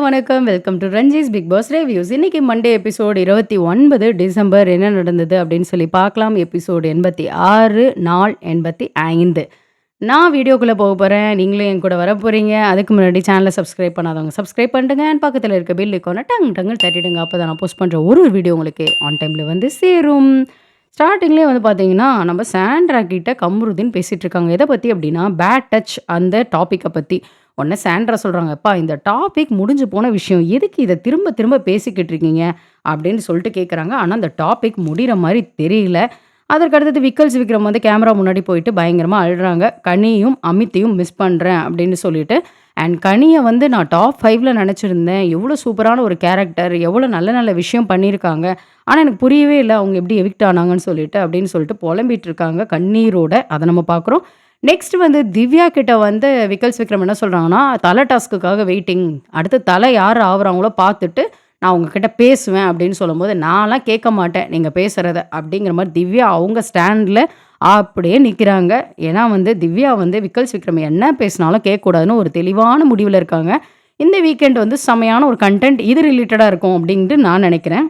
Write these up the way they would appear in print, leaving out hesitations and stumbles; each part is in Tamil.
வணக்கம். வெல்கம் டு ரஞ்சிஸ் பிக் பாஸ் ரிவ்யூஸ். இன்னைக்கு மண்டே எபிசோட் 29 டிசம்பர் என்ன நடந்தது அப்படின்னு சொல்லி பார்க்கலாம். எபிசோட் 86 நாள் 85. நான் வீடியோக்குள்ள போக போறேன். நீங்களும் என் கூட வர போறீங்க. அதுக்கு முன்னாடி சேனலை சப்ஸ்கிரைப் பண்ணாதவங்க சப்ஸ்கிரைப் பண்ணிடுங்க. அண்ட் பக்கத்தில் இருக்க பெல் ஐக்கானை டங்குன்னு தட்டிடுங்க. அப்போ தான் நான் போஸ்ட் பண்ணுற ஒரு வீடியோ உங்களுக்கு ஆன் டைமில் வந்து சேரும். ஸ்டார்டிங்லேயே வந்து பார்த்தீங்கன்னா, நம்ம சாண்ட்ரா கிட்ட கம்ருதீன் பேசிட்டு இருக்காங்க. எதை பத்தி அப்படின்னா, பேட் டச் அந்த டாபிக்க பத்தி. உடனே சாண்ட்ரா சொல்றாங்க, "அப்பா இந்த டாபிக் முடிஞ்சு போன விஷயம். எதுக்கு இத திரும்ப திரும்ப பேசிக்கிட்டு இருக்கீங்க?" அப்படின்னு சொல்லிட்டு கேட்குறாங்க. ஆனா அந்த டாபிக் முடியிற மாரி தெரியல. அதற்கு அடுத்தது விக்கல்ஸ் விக்ரம் வந்து கேமரா முன்னாடி போயிட்டு பயங்கரமா அழுறாங்க. "கனியும், அமித்தையும் மிஸ் பண்றேன்" அப்படின்னு சொல்லிட்டு. அண்ட் கனிய வந்து நான் டாப் 5ல நெனச்சிருந்தேன். எவ்வளோ சூப்பரான ஒரு கேரக்டர். எவ்வளோ நல்ல நல்ல விஷயம் பண்ணியிருக்காங்க. ஆனா எனக்கு புரியவே இல்ல. அவங்க எப்படி எவிக்ட் ஆனாங்கன்னு சொல்லிட்டு அப்படின்னு சொல்லிட்டு புலம்பிட்டு இருக்காங்க கண்ணீரோட. அத நம்ம பார்க்குறோம். நெக்ஸ்ட் வந்து திவ்யா கிட்ட வந்து விக்கல்ஸ் விக்ரம் என்ன சொல்றாங்கன்னா, "தல டாஸ்க்குக்காக வெயிட்டிங். அடுத்து தல யார் ஆவுறாங்களோ பார்த்துட்டு நான் உங்ககிட்ட பேசுவேன்" அப்படின்னு சொல்லும்போது, "நான்லாம் கேட்க மாட்டேன் நீங்க பேசுறத" அப்படிங்கிற மாரி திவ்யா அவங்க ஸ்டாண்ட்ல அப்படியே நிக்கிறாங்க. ஏன்னா வந்து திவ்யா வந்து விக்கல்ஸ் விக்ரம் என்ன பேசினாலும் கேட்கக்கூடாதுன்னு ஒரு தெளிவான முடிவுல இருக்காங்க. இந்த வீக்கெண்ட் வந்து செமையான ஒரு கன்டென்ட் இது ரிலேட்டடா இருக்கும் அப்படின்ட்டு நான் நெனைக்கிறேன்.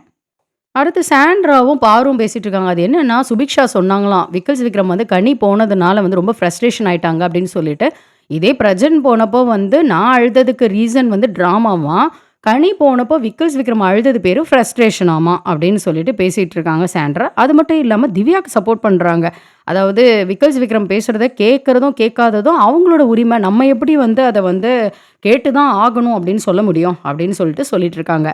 அடுத்து சாண்ட்ராவும் பாரும் பேசிட்டு இருக்காங்க. அது என்னன்னா, சுபிக்ஷா சொன்னாங்களாம், விக்கல்ஸ் விக்ரம் வந்து கனி போனதுனால வந்து ரொம்ப ஃப்ரஸ்ட்ரேஷன் ஆயிட்டாங்க அப்படின்னு சொல்லிட்டு. இதே பிரஜன் போனப்போ வந்து நான் அழுததுக்கு ரீசன் வந்து ட்ராமாவாம். கனி போனப்போ விக்கல்ஸ் விக்ரம் அழுதது பேரு ஃப்ரஸ்ட்ரேஷனாமா அப்படின்னு சொல்லிட்டு பேசிட்டு இருக்காங்க சாண்ட்ரா. அது மட்டும் இல்லாம திவ்யாக்கு சப்போர்ட் பண்றாங்க. அதாவது விக்கல்ஸ் விக்ரம் பேசுறத கேட்கறதும், கேட்காததும் அவங்களோட உரிமை. நம்ம எப்படி வந்து அத வந்து கேட்டு தான் ஆகணும் அப்படின்னு சொல்ல முடியும் அப்படின்னு சொல்லிட்டு இருக்காங்க.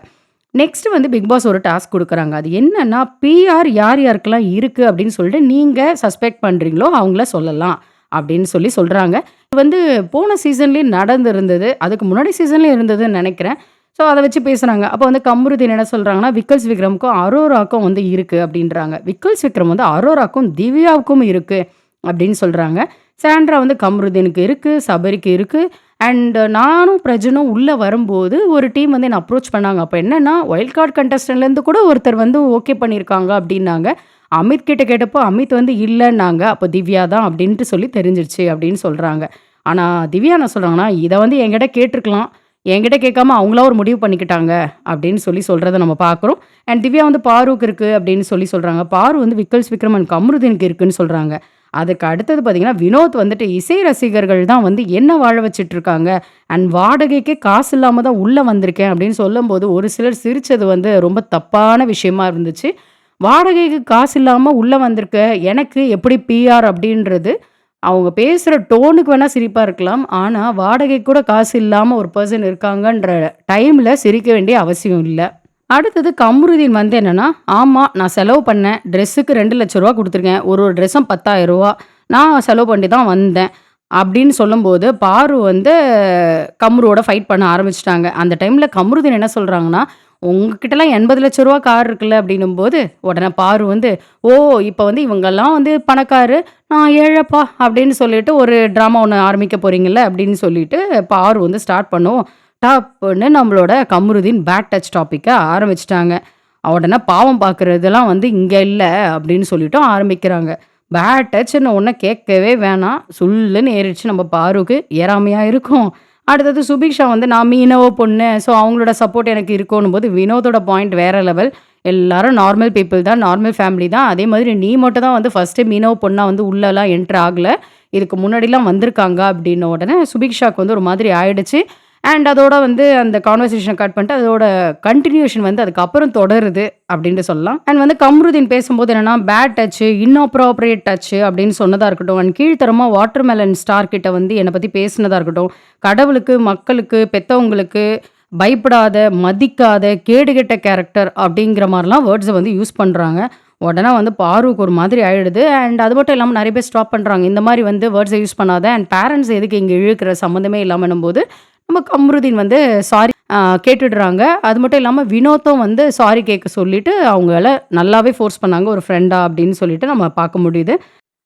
நெக்ஸ்ட் வந்து பிக் பாஸ் ஒரு டாஸ்க் குடுக்குறாங்க. அது என்னன்னா, பிஆர் யார் யாருக்கெல்லாம் இருக்கு அப்படின்னு சொல்லிட்டு நீங்க சஸ்பெக்ட் பண்றீங்களோ அவங்கள சொல்லலாம் அப்படின்னு சொல்றாங்க. இது வந்து போன சீசன்லயே நடந்திருந்தது. அதுக்கு முன்னாடி சீசன்லயும் இருந்ததுன்னு நெனைக்கிறேன். ஸோ அத வச்சு பேசுறாங்க. அப்போ வந்து கம்ருதீன் என்ன சொல்றாங்கன்னா, விக்கல்ஸ் விக்ரமுக்கும் அரோராக்கும் வந்து இருக்கு அப்படின்றாங்க. விக்கல்ஸ் விக்ரம் வந்து அரோராக்கும், திவ்யாவுக்கும் இருக்கு அப்படின்னு சொல்றாங்க. சாண்ட்ரா வந்து கம்ருதீனுக்கு இருக்கு, சபரிக்கு இருக்கு. அண்ட் நானும் பிரஜனும் உள்ள வரும்போது ஒரு டீம் வந்து என்ன அப்ரோச் பண்ணாங்க. அப்ப என்னன்னா, வைல்ட் கார்ட் கண்டஸ்டன்ட்லேருந்து கூட ஒருத்தர் வந்து ஓகே பண்ணியிருக்காங்க அப்டின்னாங்க. அமித் கிட்ட கேட்டப்போ அமித் வந்து இல்லன்னாங்க. அப்ப திவ்யா தான் அப்டின்ட்டு சொல்லி தெரிஞ்சிருச்சு அப்டின்னு சொல்றாங்க. ஆனா திவ்யா என்ன சொல்றாங்கன்னா, "இத வந்து என்கிட்ட கேட்டுருக்கலாம். என்கிட்ட கேட்காம அவங்களா ஒரு முடிவு பண்ணிக்கிட்டாங்க" அப்டின்னு சொல்றத நம்ம பார்க்குறோம். அண்ட் திவ்யா வந்து பாருக்கு இருக்கு அப்டின்னு சொல்றாங்க. பாரு வந்து விக்கல்ஸ் விக்ரம் அண்ட் கம்ருதீனுக்கு இருக்குன்னு சொல்றாங்க. அதுக்கு அடுத்தது பார்த்தீங்கன்னா, வினோத் வந்துட்டு இசை ரசிகர்கள் தான் வந்து என்ன வாழ வச்சுட்ருக்காங்க. அண்ட் வாடகைக்கே காசு இல்லாம தான் உள்ள வந்திருக்கேன் அப்படின்னு சொல்லும்போது, ஒரு சிலர் சிரிச்சது வந்து ரொம்ப தப்பான விஷயமா இருந்துச்சு. வாடகைக்கு காசு இல்லாம உள்ள வந்திருக்க எனக்கு எப்படி பிஆர் அப்படின்றது, அவங்க பேசுற டோனுக்கு வேணா சிரிப்பா இருக்கலாம். ஆனா, வாடகைக்கு கூட காசு இல்லாம ஒரு பெர்சன் இருக்காங்கன்ற டைம்ல சிரிக்க வேண்டிய அவசியம் இல்ல. அடுத்தது கம்ருதீன் வந்து என்னன்னா, "ஆமா நான் செலவு பண்ணேன். ட்ரெஸ்ஸுக்கு ரூ. 2,00,000 குடுத்துருக்கேன். ஒரு ஒரு ட்ரெஸ்ஸும் ரூ. 10,000 நான் செலவு பண்ணி தான் வந்தேன்." அப்படின்னு சொல்லும்போது, பாரு வந்து கம்ருவோட ஃபைட் பண்ண ஆரம்பிச்சுட்டாங்க. அந்த டைம்ல கம்ருதீன் என்ன சொல்றாங்கன்னா, "உங்ககிட்டலாம் ரூ. 80,00,000 கார் இருக்குல்ல." அப்படின்னும்போது, உடனே பாரு வந்து, "ஓ! இப்ப வந்து இவங்கலாம் வந்து பணக்காரு, நான் ஏழைப்பா" அப்படின்னு சொல்லிட்டு ஒரு ட்ராமா ஒண்ணு ஆரம்பிக்க போறீங்கல்ல அப்படின்னு சொல்லிட்டு பாரு வந்து ஸ்டார்ட் பண்ணவும், டப்புன்னு நம்மளோட கம்ருதீன் பேட் டச் டாபிக்க ஆரம்பிச்சுட்டாங்க. உடனே பாவம் பார்க்குறதெல்லாம் வந்து இங்க இல்ல அப்படின்னு சொல்லிட்டும் ஆரம்பிக்கிறாங்க. பேட் டச்சுன்ன உடனே கேட்கவே வேணாம். சுல்லுன்னு ஏறிடுச்சு நம்ம பாருக்கு. ஏறாமையா இருக்கும். அடுத்தது சுபிக்ஷா வந்து நான் மீனவ பொண்ணு. ஸோ அவங்களோட சப்போர்ட் எனக்கு இருக்குன்னும்போது வினோதோட பாயிண்ட் வேற லெவல். எல்லாரும் நார்மல் பீப்பிள் தான். நார்மல் ஃபேமிலி தான். அதே மாதிரி நீ மட்டும் தான் வந்து ஃபர்ஸ்ட்டு மீனவ பொண்ணா வந்து உள்ளலாம் என்டர் ஆகல. இதுக்கு முன்னாடிலாம் வந்திருக்காங்க அப்படின்ன உடனே சுபிக்ஷாக்கு வந்து ஒரு மாதிரி ஆயிடுச்சு. அண்ட் அதோட வந்து அந்த கான்வர்சேஷன கட் பண்ணிட்டு, அதோட கன்டினியூஷன் வந்து அதுக்கப்புறம் தொடருது அப்டின்ட்டு சொல்லலாம். அண்ட் வந்து கம்ருதீன் பேசும்போது என்னன்னா, பேட் டச்சு, இன்அப்ராப்ரியேட் டச்சு அப்டின்னு சொன்னதா இருக்கட்டும், அண்ட் கீழ்த்தரமா வாட்டர்மெலன் ஸ்டார் கிட்ட வந்து என்ன பத்தி பேசினதா இருக்கட்டும், கடவுளுக்கு, மக்களுக்கு, பெத்தவங்களுக்கு பயப்படாத, மதிக்காத, கேடுகெட்ட கேரக்டர் அப்டிங்கிற மாரிலாம் வேர்ட்ஸ வந்து யூஸ் பண்றாங்க. உடனே வந்து பாருக்கு ஒரு மாதிரி ஆயிடுது. அண்ட் அது மட்டும் இல்லாம நெறைய பேர் ஸ்டாப் பண்றாங்க. இந்த மாரி வந்து வேர்ட்ஸ யூஸ் பண்ணாத அண்ட் பேரண்ட்ஸ் எதுக்கு இங்க இழுக்குற சம்மந்தமே இல்லாமன்னும்போது நம்ம கம்ருதீன் வந்து சாரி கேட்டுடுறாங்க. அது மட்டும் இல்லாம வினோத்தும் வந்து சாரி கேட்க சொல்லிட்டு, அவங்கள நல்லாவே ஃபோர்ஸ் பண்ணாங்க. ஒரு ஃப்ரெண்டா அப்படின்னு சொல்லிட்டு நம்ம பார்க்க முடியுது.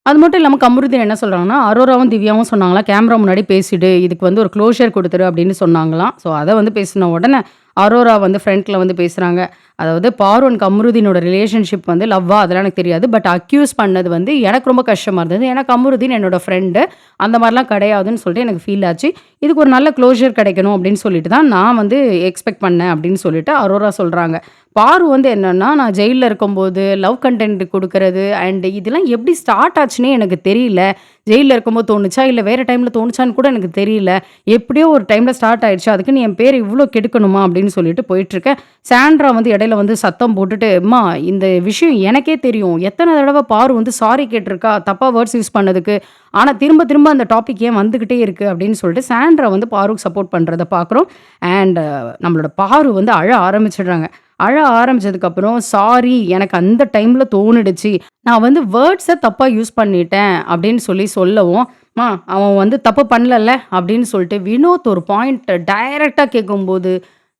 அது மட்டும் இல்லாம கம்ருதீன் என்ன சொல்றாங்கன்னா, அரோராவும், திவ்யாவும் சொன்னாங்களாம், "கேமரா முன்னாடி பேசிடு. இதுக்கு வந்து ஒரு க்ளோஷர் குடுத்துரு" அப்படின்னு சொன்னாங்களாம். ஸோ அத வந்து பேசின உடனே, அரோரா வந்து ஃப்ரண்ட்ல வந்து பேசுறாங்க. அதாவது பாரு அண்ட் கமருதீனோட ரிலேஷன்ஷிப் வந்து லவ்வா அதெல்லாம் எனக்கு தெரியாது. பட் அக்யூஸ் பண்ணது வந்து எனக்கு ரொம்ப கஷ்டமா இருந்தது. ஏன்னா கமருதீன் என்னோட ஃப்ரெண்டு. அந்த மாரிலாம் கிடையாதுன்னு சொல்லிட்டு எனக்கு ஃபீல் ஆச்சு. இதுக்கு ஒரு நல்ல க்ளோஷர் கிடைக்கணும் அப்படின்னு சொல்லிட்டு தான் நான் வந்து எக்ஸ்பெக்ட் பண்ணேன் அப்படின்னு சொல்லிட்டு அரோரா சொல்றாங்க. பாரு வந்து என்னன்னா, நான் ஜெயில்ல இருக்கும்போது லவ் கன்டென்ட் குடுக்கறது அண்ட் இதெல்லாம் எப்படி ஸ்டார்ட் ஆச்சுன்னே எனக்கு தெரியல. ஜெயில்ல இருக்கும்போது தோணுச்சா? இல்ல வேற டைம்ல தோணுச்சான்னு கூட எனக்கு தெரியல. எப்படியோ ஒரு டைம்ல ஸ்டார்ட் ஆயிடுச்சு. அதுக்குன்னு என் பேர இவ்ளோ கெடுக்கணுமா? அப்படின்னு சொல்லிட்டு போயிட்டுருக்கேன். சாண்ட்ரா வந்து இடையில வந்து சத்தம் போட்டுட்டு, "அம்மா இந்த விஷயம் எனக்கே தெரியும். எத்தன தடவ பாரு வந்து சாரி கேட்டுருக்கா, தப்பா வேர்ட்ஸ் யூஸ் பண்ணதுக்கு. ஆனா திரும்ப திரும்ப அந்த டாபிக் ஏன் வந்துகிட்டே இருக்கு?" அப்படின்னு சொல்லிட்டு சாண்ட்ரா வந்து பாருக்கு சப்போர்ட் பண்றத பார்க்குறோம். அண்ட் நம்மளோட பாரு வந்து அழ ஆரம்பிச்சுடுறாங்க. அழ ஆரம்பிச்சதுக்கப்புறம், "சாரி எனக்கு அந்த டைம்ல தோணிடுச்சு. நான் வந்து வேர்ட்ஸ தப்பா யூஸ் பண்ணிட்டேன்." அப்படின்னு சொல்லவும், "ம்மா அவன் வந்து தப்பு பண்ணலல்ல?" அப்படின்னு சொல்லிட்டு வினோத் ஒரு பாயிண்ட்ட டைரக்ட்டா கேட்கும்போது,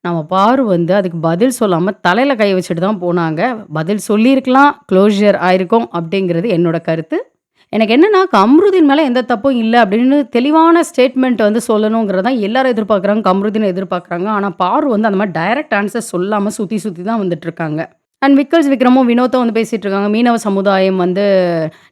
நம்ம பாரு வந்து அதுக்கு பதில் சொல்லாம தலையில கை வச்சுட்டு தான் போனாங்க. பதில் சொல்லியிருக்கலாம், க்ளோஷர் ஆயிருக்கும் அப்படிங்கிறது என்னோட கருத்து. எனக்கு என்னன்னா, கம்ருதீன் மேல எந்த தப்பும் இல்ல அப்படின்னு தெளிவான ஸ்டேட்மெண்ட் வந்து சொல்லணுங்கிறது தான் எல்லாரும் எதிர்பார்க்குறாங்க. கம்ருதீன எதிர்பார்க்குறாங்க. ஆனா, பாரு வந்து அந்த மாரி டைரக்ட் ஆன்சர் சொல்லாம சுத்தி சுத்தி தான் வந்துட்டுருக்காங்க. அண்ட் விக்கல்ஸ் விக்ரமும், வினோத்தும் வந்து பேசிட்டு இருக்காங்க. மீனவ சமுதாயம் வந்து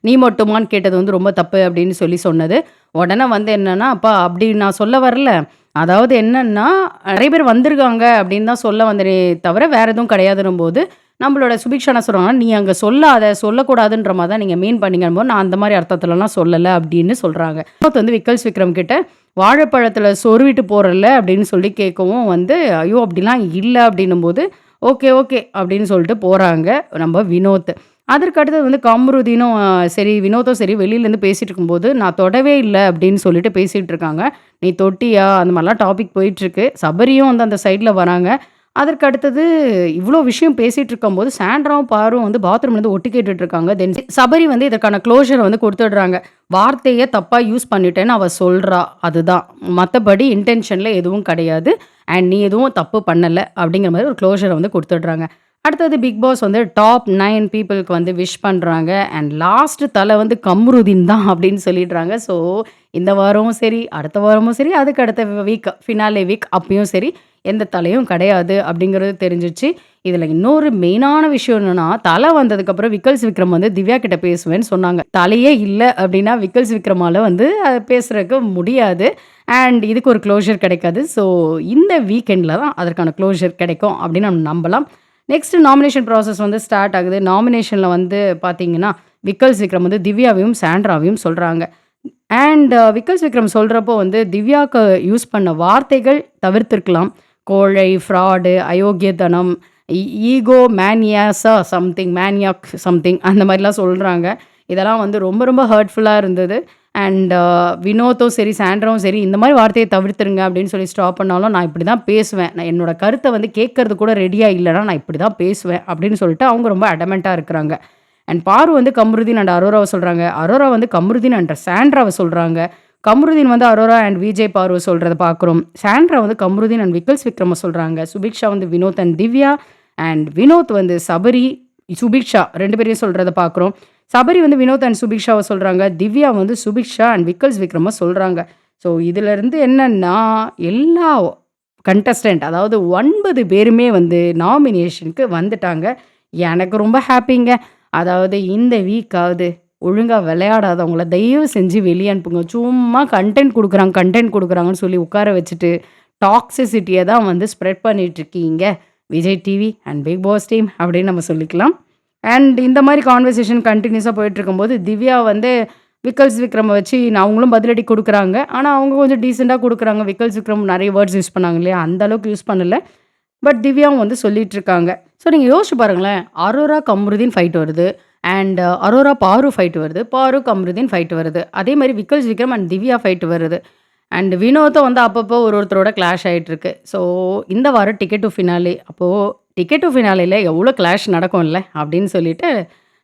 "நீ மட்டுமான்னு" கேட்டது வந்து ரொம்ப தப்பு அப்படின்னு சொன்னது. உடனே வந்து என்னன்னா, "அப்பா அப்படி நான் சொல்ல வரல. அதாவது என்னன்னா, நெறைய பேர் வந்திருக்காங்க அப்படின்னு தான் சொல்ல வந்தேனே தவிர, வேற எதுவும் கிடையாதுன்னும்போது, நம்மளோட சுபிக்ஷா என்ன சொல்றாங்கன்னா, "நீ அங்க சொல்லாத, சொல்லக்கூடாதுன்ற மாரி தான் நீங்க மீன் பண்ணீங்கங்கும்போது, நான் அந்த மாரி அர்த்தத்துலலாம் சொல்லல" அப்படின்னு சொல்றாங்க. வினோத் வந்து விக்கல்ஸ் விக்ரம் கிட்ட, "வாழைப்பழத்தில சொருவிட்டு போறல்ல" அப்படின்னு சொல்லி கேட்கவும் வந்து, "ஐயோ! அப்படிலாம் இல்ல" அப்படின்னும்போது, "ஓகே, ஓகே" அப்படின்னு சொல்லிட்டு போறாங்க நம்ம வினோத். அதற்கு அடுத்தது வந்து கம்ருதீனும் சரி வினோத்தும் சரி வெளியிலேருந்து பேசிட்டு இருக்கும்போது, "நான் தொடவே இல்ல" அப்படின்னு சொல்லிட்டு பேசிட்டு இருக்காங்க. "நீ தொட்டியா?" அந்த மாரிலாம் டாபிக் போயிட்டுருக்கு. சபரியும் வந்து அந்த சைட்ல வராங்க. அதற்கு அடுத்தது இவ்ளோ விஷயம் பேசிட்டு இருக்கும்போது, சாண்ட்ராவும், பாரும் வந்து பாத்ரூம்லேருந்து ஒட்டு கேட்டுட்டு இருக்காங்க. தென் சபரி வந்து இதற்கான க்ளோஷர வந்து குடுத்துடுறாங்க. வார்த்தைய தப்பா யூஸ் பண்ணிட்டேன்னு அவ சொல்றா. அதுதான். மத்தபடி இன்டென்ஷன்ல எதுவும் கிடையாது. அண்ட் நீ எதுவும் தப்பு பண்ணல. அப்படிங்கிற மாரி ஒரு க்ளோஷர வந்து குடுத்துடுறாங்க. அடுத்தது பிக் பாஸ் வந்து டாப் 9 பீப்பிள்க்கு வந்து விஷ் பண்றாங்க. அண்ட் லாஸ்ட் தல வந்து கம்ருதீன் தான் அப்படின்னு சொல்லிடுறாங்க. ஸோ இந்த வாரமும் சரி, அடுத்த வாரமும் சரி, அதுக்கு அடுத்த வீக் ஃபினாலே வீக் அப்பயும் சரி, எந்த தலையும் கிடையாது அப்படிங்கிறது தெரிஞ்சிருச்சு. இதுல இன்னொரு மெயினான விஷயம் என்னன்னா, தல வந்ததுக்கப்புறம் விக்கல்ஸ் விக்ரம் வந்து திவ்யா கிட்ட பேசுவேன்னு சொன்னாங்க. தலையே இல்ல அப்படின்னா விக்கல்ஸ் விக்ரமால வந்து பேசுறதுக்கு முடியாது. அண்ட் இதுக்கு ஒரு க்ளோஷர் கிடைக்காது. ஸோ இந்த வீக்கெண்ட்ல தான் அதற்கான க்ளோஷர் கிடைக்கும் அப்படின்னு நம்ம நம்பலாம். நெக்ஸ்ட் நாமினேஷன் ப்ராசஸ் வந்து ஸ்டார்ட் ஆகுது. நாமினேஷன்ல வந்து பார்த்தீங்கன்னா, விக்கல்ஸ் விக்ரம் வந்து திவ்யாவையும், சாண்ட்ராவையும் சொல்றாங்க. அண்ட் விக்கல்ஸ் விக்ரம் சொல்றப்போ வந்து திவ்யாக்கு யூஸ் பண்ண வார்த்தைகள் தவிர்த்திருக்கலாம். கோழை, ஃப்ராடு, அயோக்கியத்தனம், ஈகோ மேனியாஸா சம்திங் மேனியாக் சம்திங் அந்த மாரிலாம் சொல்றாங்க. இதெல்லாம் வந்து ரொம்ப ரொம்ப ஹர்ட்ஃபுல்லா இருந்தது. அண்ட் வினோத்தும் சரி, சாண்ட்ராவும் சரி, இந்த மாரி வார்த்தைய தவிர்த்துருங்க அப்படின்னு சொல்லி ஸ்டாப் பண்ணாலும், நான் இப்படி தான் பேசுவேன். நான் என்னோட கருத்த வந்து கேட்கறது கூட ரெடியா இல்லன்னா, நான் இப்படி தான் பேசுவேன் அப்படின்னு சொல்லிட்டு அவங்க ரொம்ப அடமென்ட்டா இருக்கிறாங்க. அண்ட் பாரு வந்து கம்ருதீன் அண்ட் அரோராவ சொல்றாங்க. அரோரா வந்து கம்ருதீன் அண்ட் சாண்ட்ராவ சொல்றாங்க. கம்ருதீன் வந்து அரோரா அண்ட் விஜய் பார்வ சொல்றத பார்க்குறோம். சாண்ட்ரா வந்து கம்ருதீன் அண்ட் விக்கல்ஸ் விக்ரம சொல்றாங்க. சுபிக்ஷா வந்து வினோத் அண்ட் திவ்யா அண்ட் வினோத் வந்து சபரி, சுபிக்ஷா 2 பேரையும் சொல்றத பார்க்குறோம். சபரி வந்து வினோத் அண்ட் சுபிக்ஷாவ சொல்றாங்க. திவ்யா வந்து சுபிக்ஷா அண்ட் விக்கல்ஸ் விக்ரம சொல்றாங்க. ஸோ இதிலருந்து என்னன்னா, எல்லா கண்டஸ்டன்ட் அதாவது 9 பேருமே வந்து நாமினேஷனுக்கு வந்துட்டாங்க. எனக்கு ரொம்ப ஹேப்பிங்க. அதாவது இந்த வீக்காவது ஒழுங்கா விளையாடாதவங்கள தயவு செஞ்சு வெளிய அனுப்புங்க. சும்மா கன்டென்ட் குடுக்குறாங்கன்னு சொல்லி உட்கார வச்சுட்டு, டாக்ஸிசிட்டிய தான் வந்து ஸ்ப்ரெட் பண்ணிட்டுருக்கீங்க. Vijay TV and Bigg Boss team அப்படின்னு நம்ம சொல்லிக்கலாம். அண்ட் இந்த மாரி கான்வர்சேஷன் கன்டினியூஸா போயிட்டுருக்கும்போது, திவ்யா வந்து விக்கல்ஸ் விக்ரம வச்சு அவங்களும் பதிலடி குடுக்குறாங்க. ஆனா, அவங்க கொஞ்சம் டீசென்ட்டா குடுக்குறாங்க. விக்கல்ஸ் விக்ரம் நெறைய வேர்ட்ஸ் யூஸ் பண்ணாங்க இல்லையா? அந்த அளவுக்கு யூஸ் பண்ணல. பட் திவ்யாவும் வந்து சொல்லிட்டுருக்காங்க. ஸோ நீங்க யோசிச்சு பாருங்களேன். அரோரா, கம்ருதீன் ஃபைட் வருது. அண்ட் அரோரா, பாரு ஃபைட் வருது. பாரு, கம்ருதீன் ஃபைட் வருது. அதே மாரி விக்கல்ஸ் விக்ரம் அண்ட் திவ்யா ஃபைட் வருது. அண்ட் வினோத்தும் வந்து அப்பப்போ ஒருத்தரோட கிளாஷ் ஆயிட்டுருக்கு. ஸோ இந்த வாரம் டிக்கெட் டூ ஃபினாலே. அப்போ டிக்கெட் டூ ஃபினாலேல எவ்வளோ கிளாஷ் நடக்கும்ல அப்படின்னு சொல்லிட்டு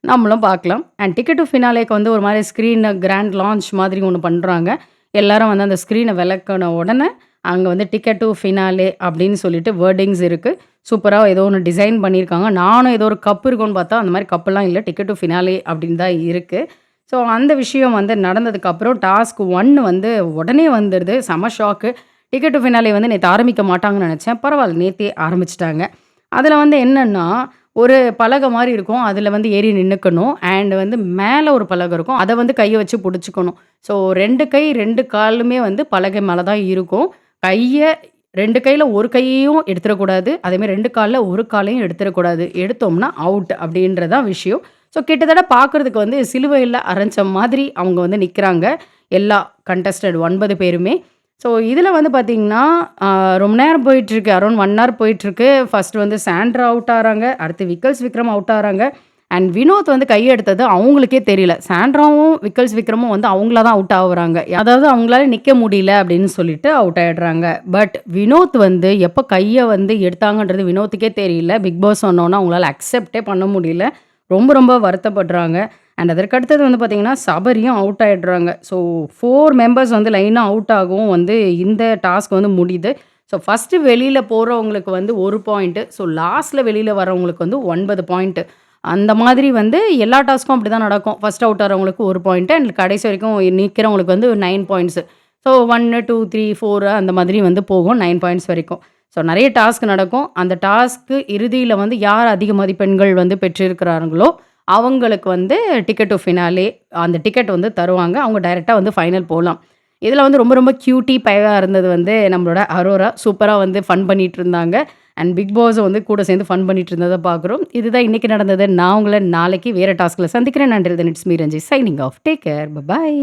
நம்மளும் பார்க்கலாம். அண்ட் டிக்கெட் டூ ஃபினாலேக்கு வந்து ஒரு மாரி ஸ்க்ரீன் கிராண்ட் லான்ச் மாதிரி ஒண்ணு பண்றாங்க. எல்லாரும் வந்து அந்த ஸ்க்ரீன விலக்குன உடனே, அங்க வந்து டிக்கெட் டூ ஃபினாலே அப்படின்னு சொல்லிட்டு வேர்டிங்ஸ் இருக்கு. சூப்பரா ஏதோ ஒண்ணு டிசைன் பண்ணியிருக்காங்க. நானும் ஏதோ ஒரு கப் இருக்கும்னு பார்த்தா, அந்த மாரி கப்லாம் இல்ல. டிக்கெட் டூ ஃபினாலே அப்படின்னு தான் இருக்கு. ஸோ அந்த விஷயம் வந்து நடந்ததுக்கப்புறம் டாஸ்க் 1 வந்து உடனே வந்துருது. செம ஷாக்கு. டிக்கெட் டு ஃபினாலே வந்து நேத்து ஆரம்பிக்க மாட்டாங்கன்னு நெனச்சேன். பரவால்ல நேத்தே ஆரம்பிச்சுட்டாங்க. அதுல வந்து என்னன்னா, ஒரு பலகை மாரி இருக்கும். அதுல வந்து ஏறி நின்னுக்கணும். அண்ட் வந்து மேல ஒரு பலகை இருக்கும். அத வந்து கைய வச்சு புடிச்சுக்கணும். ஸோ 2 கை 2 காலுமே வந்து பலகை மேல தான் இருக்கும். கைய 2 கையில 1 கையையும் எடுத்துறக்கூடாது. அதேமாரி 2 கால்ல 1 காலையும் எடுத்துறக்கூடாது. எடுத்தோம்னா அவுட் அப்படின்றது தான் விஷயம். ஸோ கிட்டத்தட்ட பார்க்கறதுக்கு வந்து சிலுவையில அரைஞ்ச மாதிரி அவங்க வந்து நிக்கிறாங்க. எல்லா கண்டஸ்டட் 9 பேருமே. ஸோ இதில வந்து பார்த்தீங்கன்னா, அ ரொம்ப நேரம் போயிட்டுருக்கு. அரவுண்ட் 1 ஹவர் போயிட்டுருக்கு. ஃபர்ஸ்ட் வந்து சாண்ட்ரா அவுட் ஆறாங்க. அடுத்து விக்கல்ஸ் விக்ரம் அவுட் ஆறாங்க. அண்ட் வினோத் வந்து கையெடுத்தது அவங்களுக்கே தெரியல. சாண்ட்ராவும், விக்கல்ஸ் விக்ரமும் வந்து அவங்களா தான் அவுட் ஆவுறாங்க. அதாவது அவங்களால நிக்க முடியல அப்படின்னு சொல்லிட்டு அவுட் ஆயிடுறாங்க. பட் வினோத் வந்து எப்ப கைய வந்து எடுத்தாங்கன்றது வினோத்துக்கே தெரியல. பிக் பாஸ் சொன்னோனே அவங்களால அக்செப்ட்டே பண்ண முடியல. ரொம்ப ரொம்ப வருத்தப்படுறாங்க. அண்ட் அதற்கு அடுத்தது வந்து பார்த்தீங்கன்னா, சபரியும் அவுட் ஆயிடுறாங்க. ஸோ 4 மெம்பர்ஸ் வந்து லைனா அவுட் ஆகவும் வந்து இந்த டாஸ்க் வந்து முடியுது. ஸோ ஃபர்ஸ்ட்டு வெளியில போறவங்களுக்கு வந்து 1 பாயிண்ட். ஸோ லாஸ்ட்ல வெளியில வரவங்களுக்கு வந்து 9 பாயிண்ட். அந்த மாதிரி வந்து எல்லா டாஸ்க்கும் அப்படிதான் நடக்கும். ஃபர்ஸ்ட் அவுட் ஆறவங்களுக்கு 1 பாயிண்ட் அண்ட் கடைசி வரைக்கும் நிக்கிறவங்களுக்கு வந்து 9 பாயிண்ட்ஸ். ஸோ 1, 2, 3, 4 அந்த மாதிரி வந்து போகும் 9 பாயிண்ட்ஸ் வரைக்கும். ஸோ நெறைய டாஸ்க் நடக்கும். அந்த டாஸ்க்கு இறுதியில வந்து யார் அதிக மதிப்பெண்கள் வந்து பெற்றிருக்கிறார்களோ, அவங்களுக்கு வந்து டிக்கெட் டூ ஃபினாலே அந்த டிக்கெட் வந்து தருவாங்க. அவங்க டைரக்ட்டா வந்து ஃபைனல் போலாம். இதில வந்து ரொம்ப ரொம்ப கியூட்டி பயவா இருந்தது வந்து நம்மளோட அரோரா. சூப்பரா வந்து ஃபன் பண்ணிட்டு இருந்தாங்க. அண்ட் பிக் பாஸும் வந்து கூட சேர்ந்து ஃபன் பண்ணிட்டு இருந்தத பார்க்குறோம். இதுதான் இன்னைக்கு நடந்தது. நான் உங்கள நாளைக்கு வேற டாஸ்க்ல சந்திக்கிறேன். Until then it's me Ranji signing off. Take care. Bye.